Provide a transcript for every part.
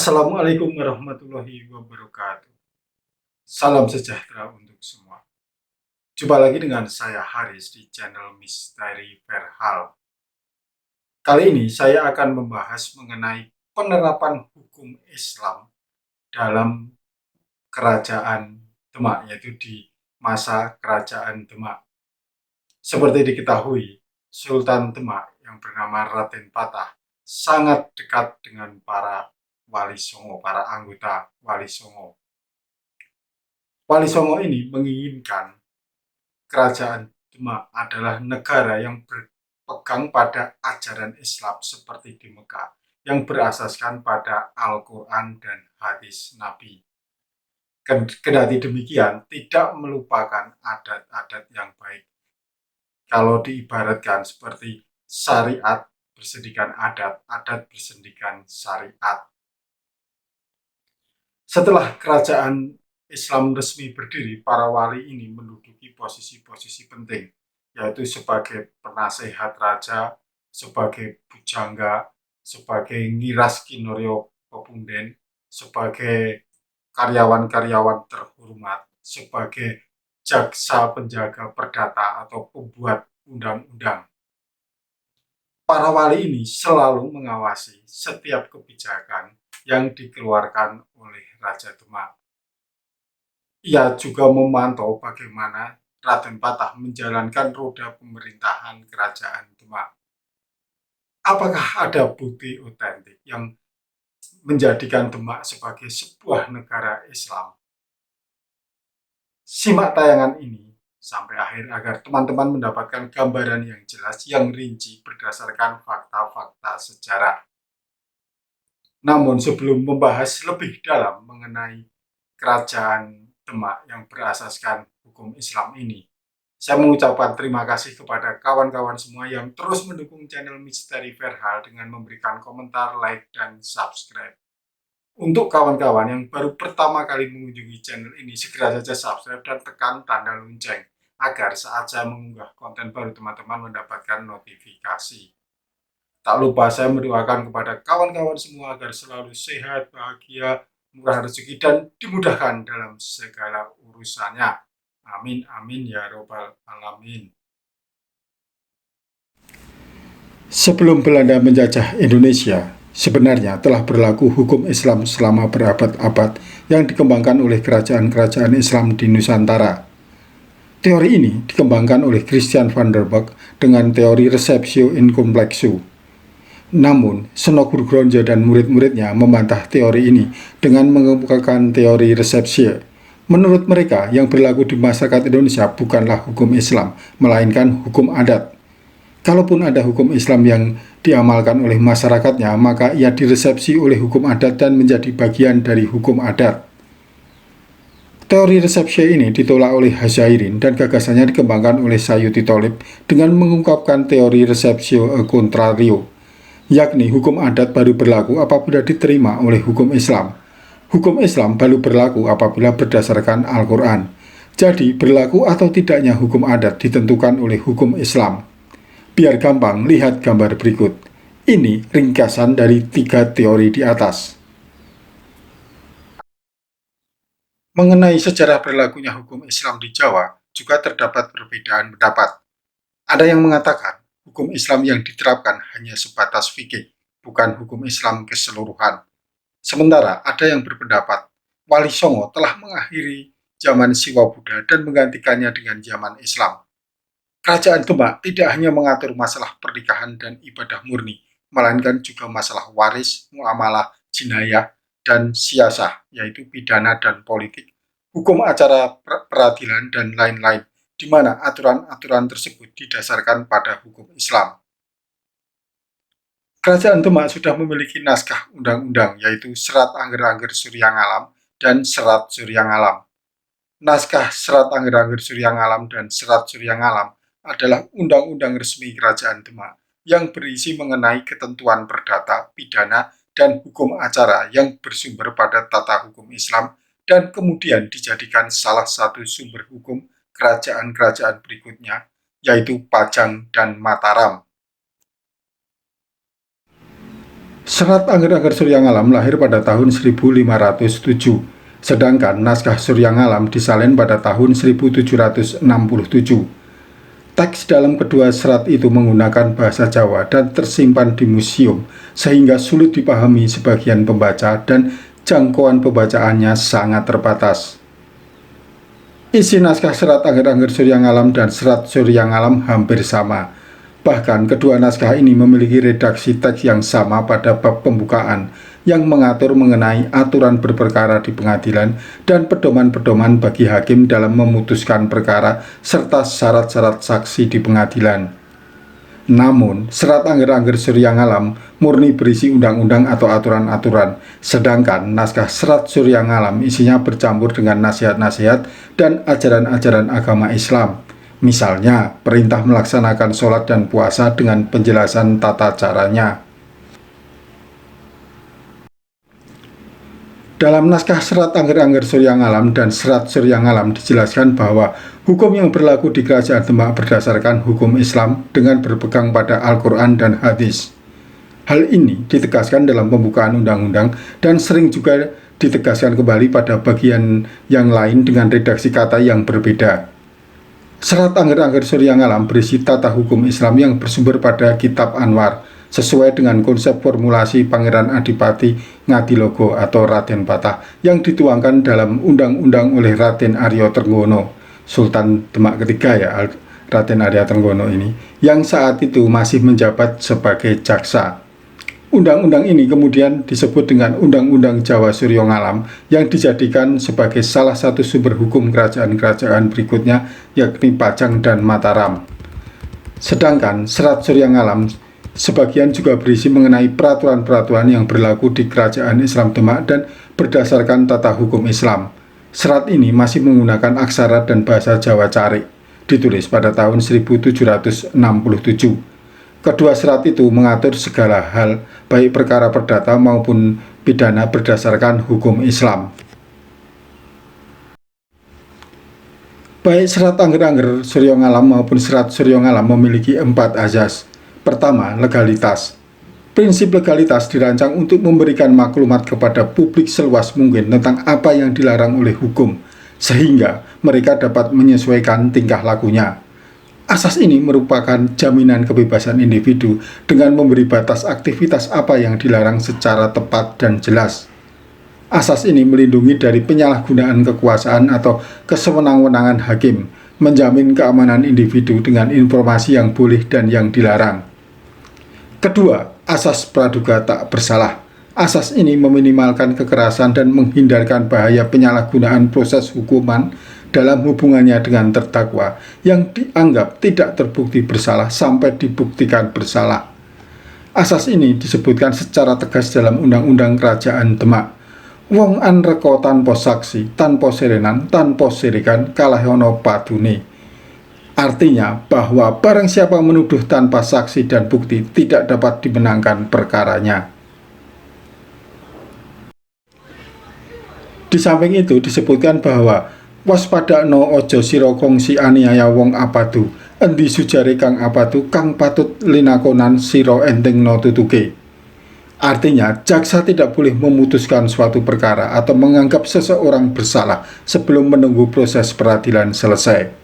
Assalamualaikum warahmatullahi wabarakatuh. Salam sejahtera untuk semua. Jumpa lagi dengan saya Haris di channel Misteri Perhal. Kali ini saya akan membahas mengenai penerapan hukum Islam dalam kerajaan Demak, yaitu di masa kerajaan Demak. Seperti diketahui, Sultan Demak yang bernama Raden Patah sangat dekat dengan para Wali Songo, para anggota Wali Songo. Wali Songo ini menginginkan kerajaan Demak adalah negara yang berpegang pada ajaran Islam seperti di Mekah, yang berasaskan pada Al-Quran dan hadis Nabi. Kendati demikian, tidak melupakan adat-adat yang baik. Kalau diibaratkan seperti syariat bersendikan adat, adat bersendikan syariat. Setelah kerajaan Islam resmi berdiri, para wali ini menduduki posisi-posisi penting, yaitu sebagai penasehat raja, sebagai pujangga, sebagai ngiras kinoryo pepunden, sebagai karyawan-karyawan terhormat, sebagai jaksa penjaga perdata atau pembuat undang-undang. Para wali ini selalu mengawasi setiap kebijakan yang dikeluarkan oleh Raja Demak. Ia juga memantau bagaimana Raden Patah menjalankan roda pemerintahan kerajaan Demak. Apakah ada bukti otentik yang menjadikan Demak sebagai sebuah negara Islam? Simak tayangan ini sampai akhir agar teman-teman mendapatkan gambaran yang jelas, yang rinci berdasarkan fakta-fakta sejarah. Namun sebelum membahas lebih dalam mengenai kerajaan Demak yang berasaskan hukum Islam ini, saya mengucapkan terima kasih kepada kawan-kawan semua yang terus mendukung channel Misteri Perhal dengan memberikan komentar, like, dan subscribe. Untuk kawan-kawan yang baru pertama kali mengunjungi channel ini, segera saja subscribe dan tekan tanda lonceng agar saat saya mengunggah konten baru teman-teman mendapatkan notifikasi. Tak lupa saya mendoakan kepada kawan-kawan semua agar selalu sehat, bahagia, murah rezeki, dan dimudahkan dalam segala urusannya. Amin, amin, ya robbal alamin. Sebelum Belanda menjajah Indonesia, sebenarnya telah berlaku hukum Islam selama berabad-abad yang dikembangkan oleh kerajaan-kerajaan Islam di Nusantara. Teori ini dikembangkan oleh Christian van der Burg dengan teori receptio in complexo. Namun, Senok Gurgronje dan murid-muridnya membantah teori ini dengan mengemukakan teori receptio. Menurut mereka, yang berlaku di masyarakat Indonesia bukanlah hukum Islam, melainkan hukum adat. Kalaupun ada hukum Islam yang diamalkan oleh masyarakatnya, maka ia diresepsi oleh hukum adat dan menjadi bagian dari hukum adat. Teori resepsi ini ditolak oleh Hazairin dan gagasannya dikembangkan oleh Sayuti Tholib dengan mengungkapkan teori resepsio e contrario, yakni hukum adat baru berlaku apabila diterima oleh hukum Islam. Hukum Islam baru berlaku apabila berdasarkan Al-Quran. Jadi, berlaku atau tidaknya hukum adat ditentukan oleh hukum Islam. Biar gampang, lihat gambar berikut. Ini ringkasan dari 3 teori di atas. Mengenai sejarah berlakunya hukum Islam di Jawa, juga terdapat perbedaan pendapat. Ada yang mengatakan, hukum Islam yang diterapkan hanya sebatas fikih, bukan hukum Islam keseluruhan. Sementara ada yang berpendapat, Wali Songo telah mengakhiri zaman Siwa Buddha dan menggantikannya dengan zaman Islam. Kerajaan Demak tidak hanya mengatur masalah pernikahan dan ibadah murni, melainkan juga masalah waris, muamalah, jinayah, dan siasah, yaitu pidana dan politik, hukum acara peradilan, dan lain-lain, di mana aturan-aturan tersebut didasarkan pada hukum Islam. Kerajaan Demak sudah memiliki naskah undang-undang, yaitu Serat Angger-Angger Surya Ngalam dan Serat Surya Ngalam. Naskah Serat Angger-Angger Surya Ngalam dan Serat Surya Ngalam adalah undang-undang resmi Kerajaan Demak yang berisi mengenai ketentuan perdata, pidana, dan hukum acara yang bersumber pada tata hukum Islam dan kemudian dijadikan salah satu sumber hukum kerajaan-kerajaan berikutnya, yaitu Pajang dan Mataram. Serat Angger-Angger Surya Ngalam lahir pada tahun 1507, sedangkan naskah Surya Ngalam disalin pada tahun 1767. Teks dalam kedua serat itu menggunakan bahasa Jawa dan tersimpan di museum, sehingga sulit dipahami sebagian pembaca dan jangkauan pembacaannya sangat terbatas. Isi naskah serat Angger-Angger Surya Ngalam dan serat Surya Ngalam hampir sama. Bahkan kedua naskah ini memiliki redaksi teks yang sama pada bab pembukaan yang mengatur mengenai aturan berperkara di pengadilan dan pedoman-pedoman bagi hakim dalam memutuskan perkara serta syarat-syarat saksi di pengadilan. Namun, serat Angger-Angger Surya Ngalam murni berisi undang-undang atau aturan-aturan, sedangkan naskah serat Surya Ngalam isinya bercampur dengan nasihat-nasihat dan ajaran-ajaran agama Islam. Misalnya, perintah melaksanakan sholat dan puasa dengan penjelasan tata caranya. Dalam naskah serat Angger-Angger Surya Ngalam dan serat Surya Ngalam dijelaskan bahwa hukum yang berlaku di Kerajaan Demak berdasarkan hukum Islam dengan berpegang pada Al-Quran dan hadis. Hal ini ditegaskan dalam pembukaan undang-undang dan sering juga ditegaskan kembali pada bagian yang lain dengan redaksi kata yang berbeda. Serat Angger-Angger Surya Ngalam berisi tata hukum Islam yang bersumber pada Kitab Anwar, sesuai dengan konsep formulasi Pangeran Adipati Ngadilogo atau Raden Patah yang dituangkan dalam undang-undang oleh Raden Arya Trenggono, Sultan Demak ketiga ya, Raden Arya Trenggono ini, yang saat itu masih menjabat sebagai jaksa. Undang-undang ini kemudian disebut dengan Undang-Undang Jawa Surya Ngalam yang dijadikan sebagai salah satu sumber hukum kerajaan-kerajaan berikutnya, yakni Pajang dan Mataram. Sedangkan serat Surya Ngalam sebagian juga berisi mengenai peraturan-peraturan yang berlaku di Kerajaan Islam Demak dan berdasarkan tata hukum Islam. Serat ini masih menggunakan aksara dan bahasa Jawa Carik, ditulis pada tahun 1767. Kedua serat itu mengatur segala hal, baik perkara perdata maupun pidana berdasarkan hukum Islam. Baik serat Angger-Angger Surya Ngalam maupun serat Surya Ngalam memiliki 4 azas. Pertama, legalitas. Prinsip legalitas dirancang untuk memberikan maklumat kepada publik seluas mungkin tentang apa yang dilarang oleh hukum, sehingga mereka dapat menyesuaikan tingkah lakunya. Asas ini merupakan jaminan kebebasan individu dengan memberi batas aktivitas apa yang dilarang secara tepat dan jelas. Asas ini melindungi dari penyalahgunaan kekuasaan atau kesewenang-wenangan hakim, menjamin keamanan individu dengan informasi yang boleh dan yang dilarang. Kedua, asas praduga tak bersalah. Asas ini meminimalkan kekerasan dan menghindarkan bahaya penyalahgunaan proses hukuman dalam hubungannya dengan terdakwa yang dianggap tidak terbukti bersalah sampai dibuktikan bersalah. Asas ini disebutkan secara tegas dalam Undang-Undang Kerajaan Demak. Wong an reka tanpa saksi, tanpa serenan, tanpa sirikan, kalahono padune. Artinya bahwa barang siapa menuduh tanpa saksi dan bukti tidak dapat dimenangkan perkaranya. Di samping itu disebutkan bahwa waspadakno ojo sira kongsi aniaya wong apadu, endi sujare kang apadu kang patut linakonan sira entengno tutuke. Artinya, jaksa tidak boleh memutuskan suatu perkara atau menganggap seseorang bersalah sebelum menunggu proses peradilan selesai.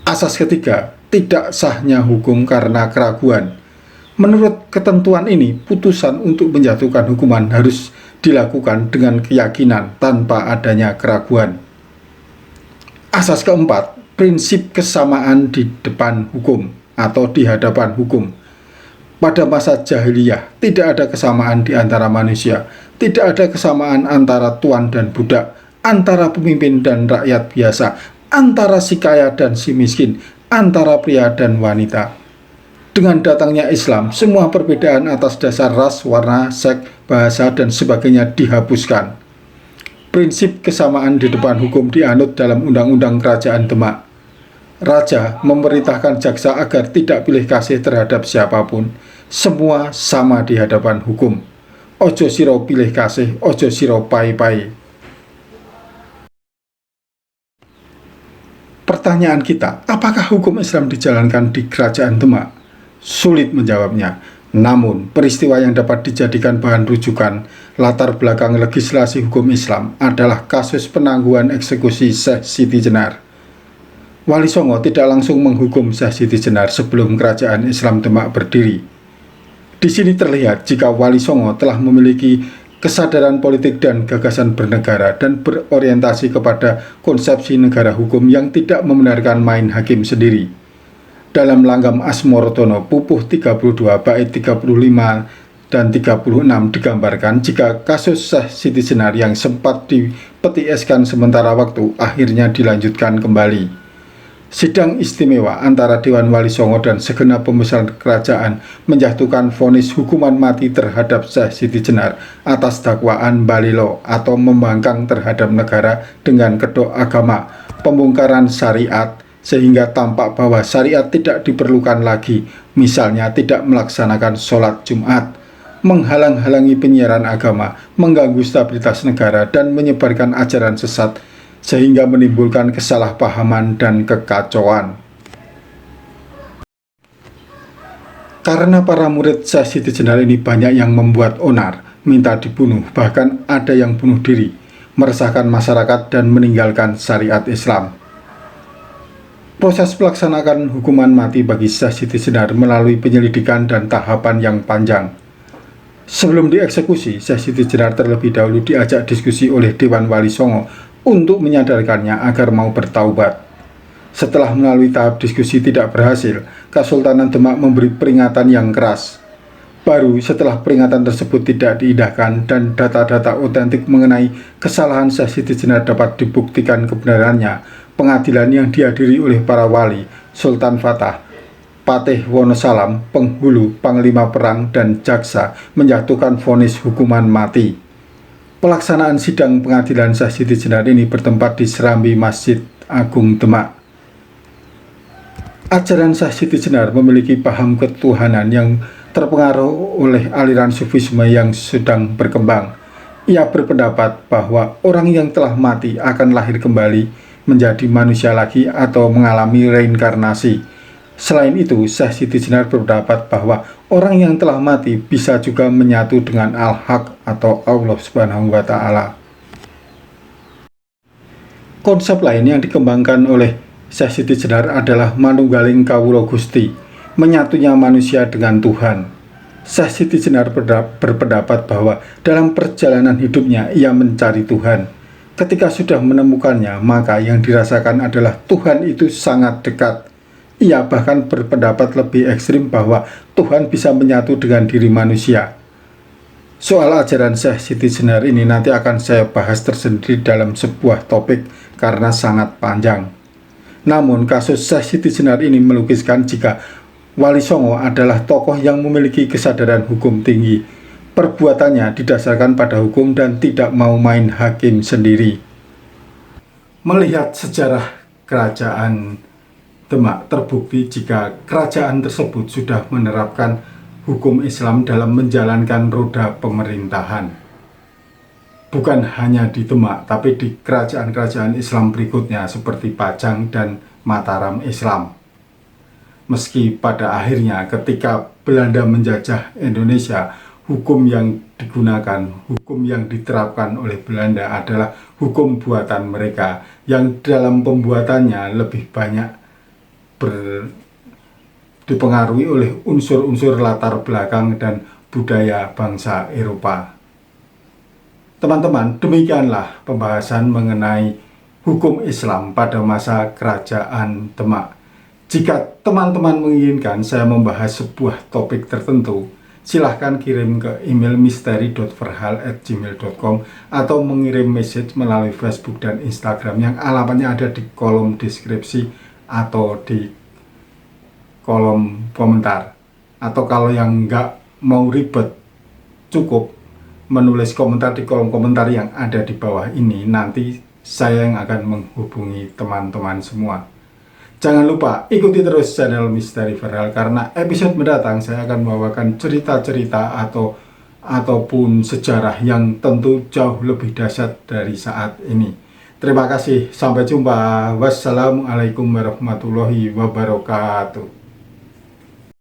Asas ketiga, tidak sahnya hukum karena keraguan. Menurut ketentuan ini, putusan untuk menjatuhkan hukuman harus dilakukan dengan keyakinan tanpa adanya keraguan. Asas keempat, prinsip kesamaan di depan hukum atau di hadapan hukum. Pada masa jahiliyah, tidak ada kesamaan di antara manusia, tidak ada kesamaan antara tuan dan budak, antara pemimpin dan rakyat biasa, antara si kaya dan si miskin, antara pria dan wanita. Dengan datangnya Islam, semua perbedaan atas dasar ras, warna, seks, bahasa, dan sebagainya dihapuskan. Prinsip kesamaan di depan hukum dianut dalam Undang-Undang Kerajaan Demak. Raja memerintahkan jaksa agar tidak pilih kasih terhadap siapapun. Semua sama di hadapan hukum. Ojo siro pilih kasih, ojo siro pai-pai. Pertanyaan kita, apakah hukum Islam dijalankan di Kerajaan Demak? Sulit menjawabnya. Namun, peristiwa yang dapat dijadikan bahan rujukan latar belakang legislasi hukum Islam adalah kasus penangguhan eksekusi Syekh Siti Jenar. Wali Songo tidak langsung menghukum Syekh Siti Jenar sebelum kerajaan Islam Demak berdiri. Di sini terlihat jika Wali Songo telah memiliki kesadaran politik dan gagasan bernegara dan berorientasi kepada konsepsi negara hukum yang tidak membenarkan main hakim sendiri. Dalam Langgam Asmorotono Pupuh 32 bait 35 dan 36 digambarkan jika kasus Syekh Siti Jenar yang sempat dipetieskan sementara waktu akhirnya dilanjutkan kembali. Sidang istimewa antara Dewan Wali Songo dan segenap pembesar kerajaan menjatuhkan vonis hukuman mati terhadap Syekh Siti Jenar atas dakwaan balilo atau membangkang terhadap negara dengan kedok agama, pembongkaran syariat, sehingga tampak bahwa syariat tidak diperlukan lagi, misalnya tidak melaksanakan sholat Jumat, menghalang-halangi penyiaran agama, mengganggu stabilitas negara, dan menyebarkan ajaran sesat, sehingga menimbulkan kesalahpahaman dan kekacauan. Karena para murid Syekh Siti Jenar ini banyak yang membuat onar, minta dibunuh, bahkan ada yang bunuh diri, meresahkan masyarakat dan meninggalkan syariat Islam. Proses pelaksanaan hukuman mati bagi Syekh Siti Jenar melalui penyelidikan dan tahapan yang panjang. Sebelum dieksekusi, Syekh Siti Jenar terlebih dahulu diajak diskusi oleh Dewan Wali Songo untuk menyadarkannya agar mau bertaubat. Setelah melalui tahap diskusi tidak berhasil, Kesultanan Demak memberi peringatan yang keras. Baru setelah peringatan tersebut tidak diindahkan dan data-data otentik mengenai kesalahan Syekh Siti Jenar dapat dibuktikan kebenarannya, pengadilan yang dihadiri oleh para wali, Sultan Fatah, Patih Wonosalam, penghulu, panglima perang, dan jaksa menjatuhkan vonis hukuman mati. Pelaksanaan sidang pengadilan Syekh Siti Jenar ini bertempat di Serambi Masjid Agung Demak. Ajaran Syekh Siti Jenar memiliki paham ketuhanan yang terpengaruh oleh aliran Sufisme yang sedang berkembang. Ia berpendapat bahwa orang yang telah mati akan lahir kembali menjadi manusia lagi atau mengalami reinkarnasi. Selain itu, Syekh Siti Jenar berpendapat bahwa orang yang telah mati bisa juga menyatu dengan Al-Haq atau Allah Subhanahu wa Ta'ala. Konsep lain yang dikembangkan oleh Syekh Siti Jenar adalah manunggaling kawula Gusti, menyatunya manusia dengan Tuhan. Syekh Siti Jenar berpendapat bahwa dalam perjalanan hidupnya ia mencari Tuhan. Ketika sudah menemukannya, maka yang dirasakan adalah Tuhan itu sangat dekat. Ia bahkan berpendapat lebih ekstrim bahwa Tuhan bisa menyatu dengan diri manusia. Soal ajaran Syekh Siti Jenar ini nanti akan saya bahas tersendiri dalam sebuah topik karena sangat panjang. Namun kasus Syekh Siti Jenar ini melukiskan jika Wali Songo adalah tokoh yang memiliki kesadaran hukum tinggi. Perbuatannya didasarkan pada hukum dan tidak mau main hakim sendiri. Melihat sejarah kerajaan Demak, terbukti jika kerajaan tersebut sudah menerapkan hukum Islam dalam menjalankan roda pemerintahan. Bukan hanya di Demak, tapi di kerajaan-kerajaan Islam berikutnya seperti Pajang dan Mataram Islam. Meski pada akhirnya ketika Belanda menjajah Indonesia, hukum yang digunakan, hukum yang diterapkan oleh Belanda adalah hukum buatan mereka yang dalam pembuatannya lebih banyak dipengaruhi oleh unsur-unsur latar belakang dan budaya bangsa Eropa. Teman-teman, demikianlah pembahasan mengenai hukum Islam pada masa kerajaan Demak. Jika teman-teman menginginkan saya membahas sebuah topik tertentu, silahkan kirim ke email misteri.verhal@gmail.com atau mengirim message melalui Facebook dan Instagram yang alamatnya ada di kolom deskripsi atau di kolom komentar. Atau kalau yang nggak mau ribet, cukup menulis komentar di kolom komentar yang ada di bawah ini. Nanti saya yang akan menghubungi teman-teman semua. Jangan lupa ikuti terus channel Misteri Verhal karena episode mendatang saya akan membawakan cerita-cerita ataupun sejarah yang tentu jauh lebih dahsyat dari saat ini. Terima kasih, sampai jumpa. Wassalamualaikum warahmatullahi wabarakatuh.